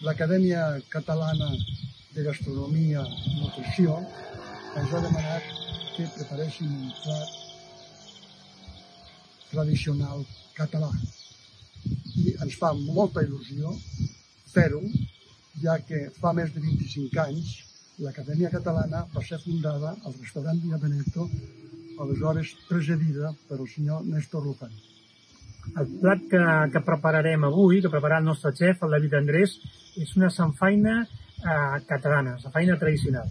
l'Acadèmia Catalana de Gastronomia i Nutrició ens ha demanat que preparéssim un plat tradicional català. I ens fa molta il·lusió fer-ho, ja que fa més de 25 anys l'Acadèmia Catalana va ser fundada al restaurant Via Veneto, aleshores presidida pel senyor Néstor Luján. El plat que prepararem avui, que prepararà el nostre xef, el David Andrés, és una samfaina catalana, samfaina tradicional.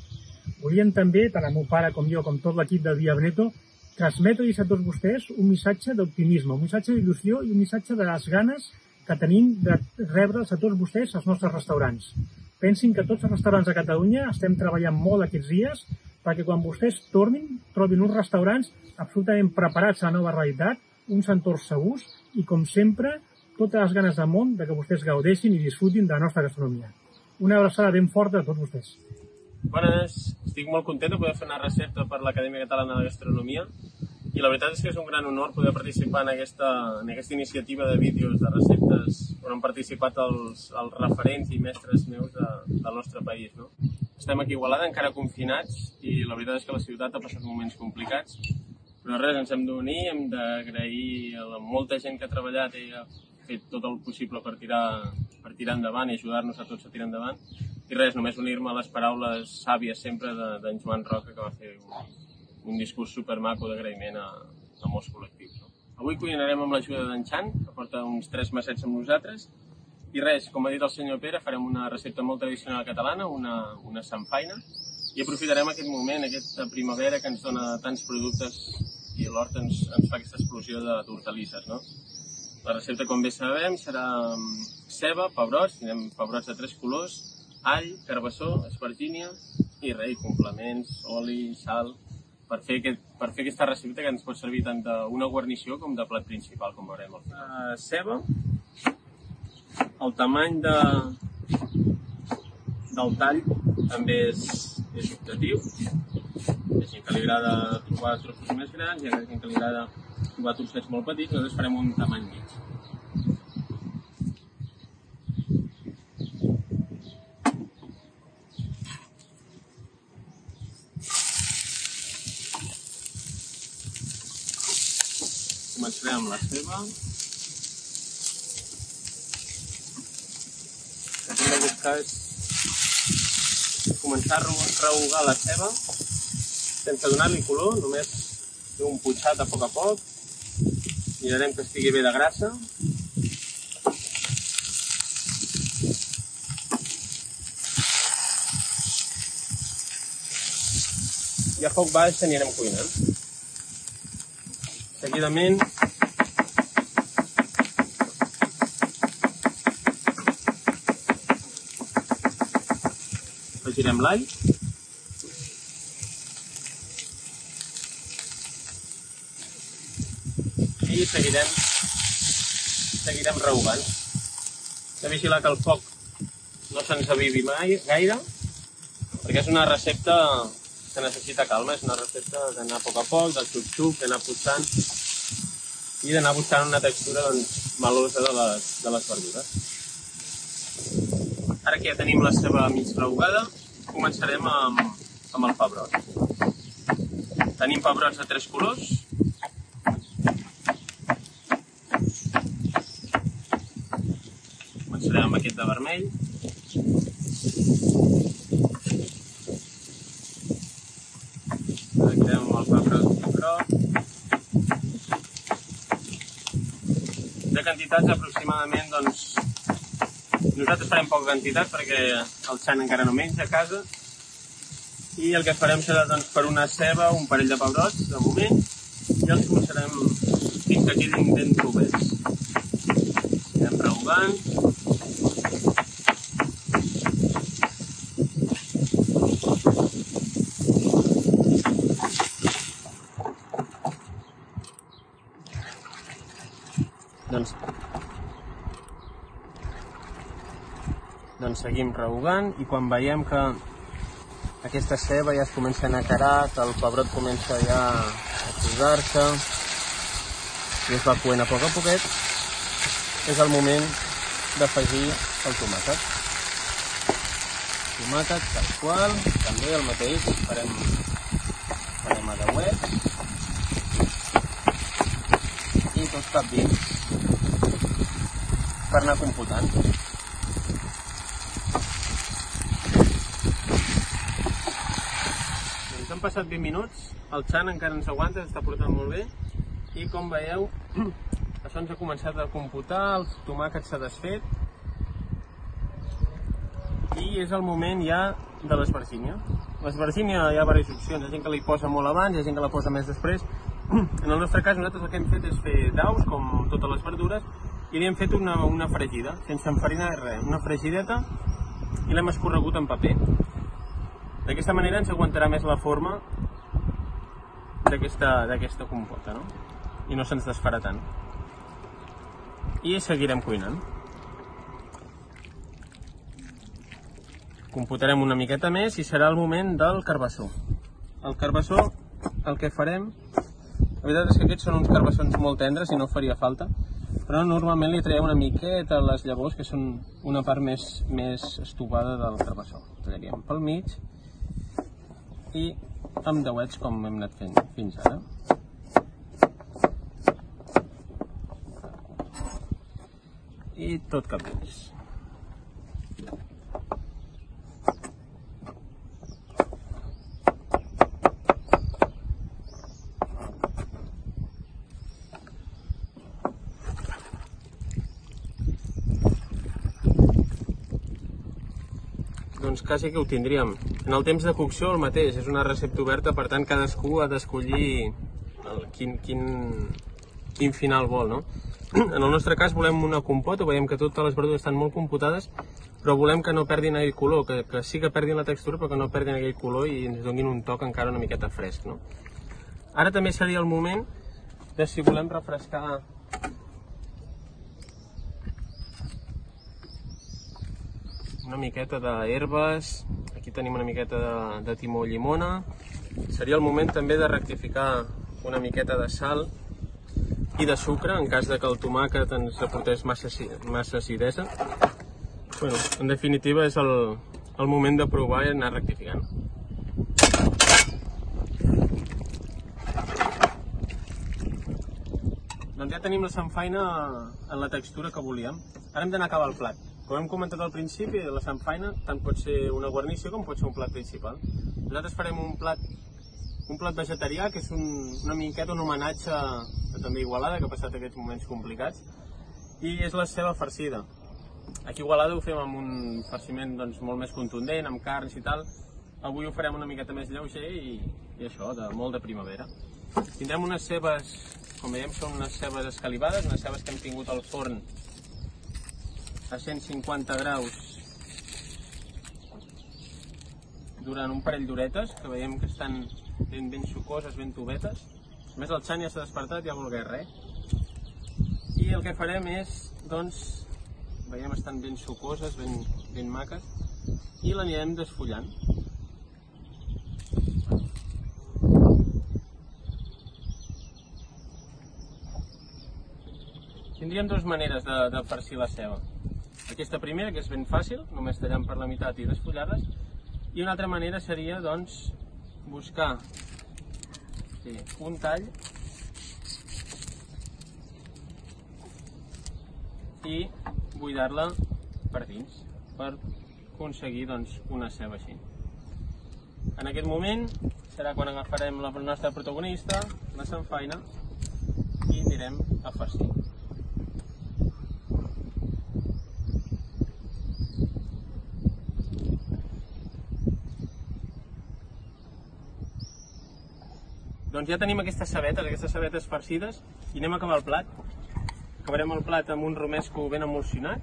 Volíem també, tant el meu pare com jo, com tot l'equip del Via Veneto, transmetre-los a tots vostès un missatge d'optimisme, un missatge d'il·lusió i un missatge de les ganes que tenim de rebre'ls a tots vostès als nostres restaurants. Pensin que tots els restaurants de Catalunya estem treballant molt aquests dies perquè quan vostès tornin, trobin uns restaurants absolutament preparats a la nova realitat, uns entorns segurs i, com sempre, totes les ganes del món de que vostès gaudeixin i disfrutin de la nostra gastronomia. Una abraçada ben forta a tots vostès. Bones, estic molt content de poder fer una recepta per l'Acadèmia Catalana de Gastronomia i la veritat és que és un gran honor poder participar en aquesta iniciativa de vídeos de receptes on han participat els referents i mestres meus del nostre país. No? Estem aquí a Igualada, encara confinats, i la veritat és que la ciutat ha passat moments complicats, però res, ens hem d'unir, hem d'agrair a molta gent que ha treballat i ha fet tot el possible per tirar endavant i ajudar-nos a tots a tirar endavant. I res, només unir-me a les paraules sàvies sempre d'en Joan Roca, que va fer un discurs supermaco d'agraïment a molts col·lectius. No? Avui cuinarem amb l'ajuda d'en Xan, que porta uns 3 mesets amb nosaltres. I res, com ha dit el senyor Pere, farem una recepta molt tradicional catalana, una samfaina, i aprofitarem aquest moment, aquesta primavera que ens dona tants productes i l'hort ens fa aquesta explosió d'hortalisses. No? La recepta, com bé sabem, serà ceba, pebrots, tindrem pebrots de 3 colors, all, carbassó, espargínia i res, complements, oli, sal, per fer aquesta recepta que ens pot servir tant d'una guarnició com de plat principal, com veurem al final. Ceba, el tamany del tall també és optatiu. Hi ha gent que li agrada trobar trossos més grans, hi ha gent que li agrada trobar trossets molt petits, nosaltres farem un tamany mig. Començarem amb la ceba. El que hem de buscar és començar a rehogar la ceba sense donar-li color, només fer un punxat a poc. Mirarem que estigui bé de grassa. I a foc baix anirem cuinant. Seguidament afegirem l'all i seguirem rehogant. Hem de vigilar que el foc no se'ns avivi mai gaire, perquè és una recepta que necessita calma, és una recepta d'anar a poc, del xup-xup, d'anar potxant i d'anar buscant una textura melosa de les verdures. Ara que ja tenim la ceba mig rehogada, començarem amb el pebrot. Tenim pebrots de 3 colors. Començarem amb aquest de vermell. Tractem amb el pebrot groc. De quantitats aproximadament, doncs, nosaltres farem poca quantitat perquè el Xan encara no menja a casa i el que farem serà, doncs, per una ceba, un parell de pebrots de moment i els començarem fins que quedin ben provets. Anem rehogant. Doncs seguim rehogant i quan veiem que aquesta ceba ja es comença a naquerar, que el pebrot comença ja a posar-se i es va coent a poquet, és el moment d'afegir el tomàquet. tomàquet tal qual, també el mateix, farem a deuet i tots cap dins per anar computant. Doncs han passat 20 minuts, el xan encara ens aguanta, està portant molt bé i com veieu això ens ha començat a computar, el tomàquet s'ha desfet i és el moment ja de l'esvergínia. L'esvergínia hi ha diverses opcions, hi ha gent que li posa molt abans, hi ha gent que la posa més després. En el nostre cas nosaltres el que hem fet és fer daus, com totes les verdures, i li hem fet una fregida, sense enfarinar res, una fregideta i l'hem escorregut en paper. D'aquesta manera ens aguantarà més la forma d'aquesta compota, no? I no se'ns desfarà tant. I seguirem cuinant. Computarem una miqueta més i serà el moment del carbassó. El carbassó, el que farem, la veritat és que aquests són uns carbassons molt tendres i no faria falta, però normalment li traiem una miqueta a les llavors, que són una part més estovada del carbassó. Traiem pel mig i amb deuets com hem anat fent fins ara. I tot cap dins. Doncs quasi que ho tindríem. En el temps de cocció el mateix, és una recepta oberta, per tant cadascú ha d'escollir quin final vol, no? En el nostre cas volem una compota, veiem que totes les verdures estan molt compotades, però volem que no perdin aquell color, que sí que perdin la textura, però que no perdin aquell color i ens donin un toc encara una miqueta fresc, no? Ara també seria el moment de si volem refrescar una miqueta d'herbes, aquí tenim una miqueta de timó llimona, seria el moment també de rectificar una miqueta de sal i de sucre, en cas de que el tomàquet ens aportés massa acidesa. Bueno, en definitiva és el moment de provar i anar rectificant. Doncs ja tenim la samfaina en la textura que volíem. Ara hem d'anar a acabar el plat. Com hem comentat al principi, la samfaina tant pot ser una guarnició com pot ser un plat principal. Nosaltres farem un plat vegetarià, que és una miqueta un homenatge a també Igualada, que ha passat aquests moments complicats, i és la ceba farcida. Aquí a Igualada ho fem amb un farciment molt més contundent, amb carns i tal. Avui ho farem una miqueta més lleuger i això, molt de primavera. Tindrem unes cebes, com veiem, són unes cebes escalivades, unes cebes que hem tingut al forn a 150 graus durant un parell d'horetes, que veiem que estan ben sucoses, ben tobetes. A més, el xan ja s'ha despertat, ja vol res. I el que farem és, doncs, veiem estan ben sucoses, ben maques, i l'anirem desfullant. Tindríem dues maneres de farcir la ceba. Aquesta primera, que és ben fàcil, només tallant per la meitat i desfullar-les, i una altra manera seria, doncs, buscar un tall i buidar-la per dins, per aconseguir una ceba així. En aquest moment serà quan agafarem la nostra protagonista, la samfaina, i anirem a farcir. Doncs ja tenim aquestes cebetes farcides, i anem a acabar el plat. Acabarem el plat amb un romesco ben emulsionat,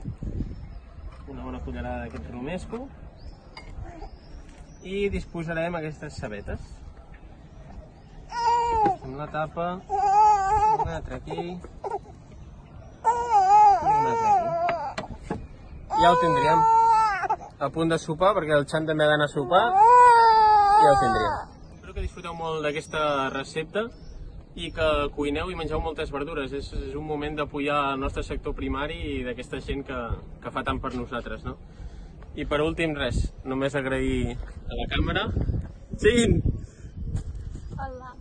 una bona cullerada d'aquest romesco, i disposarem aquestes cebetes. Amb la tapa, una altra aquí, i una altra aquí. Ja ho tindríem. A punt de sopar, perquè el xan també ha d'anar a sopar, i ja ho tindríem. Espero que disfruteu molt d'aquesta recepta i que cuineu i mengeu moltes verdures. És un moment d'apoyar el nostre sector primari i d'aquesta gent que fa tant per nosaltres, no? I per últim, res, només agrair a la càmera. Siguin! Hola.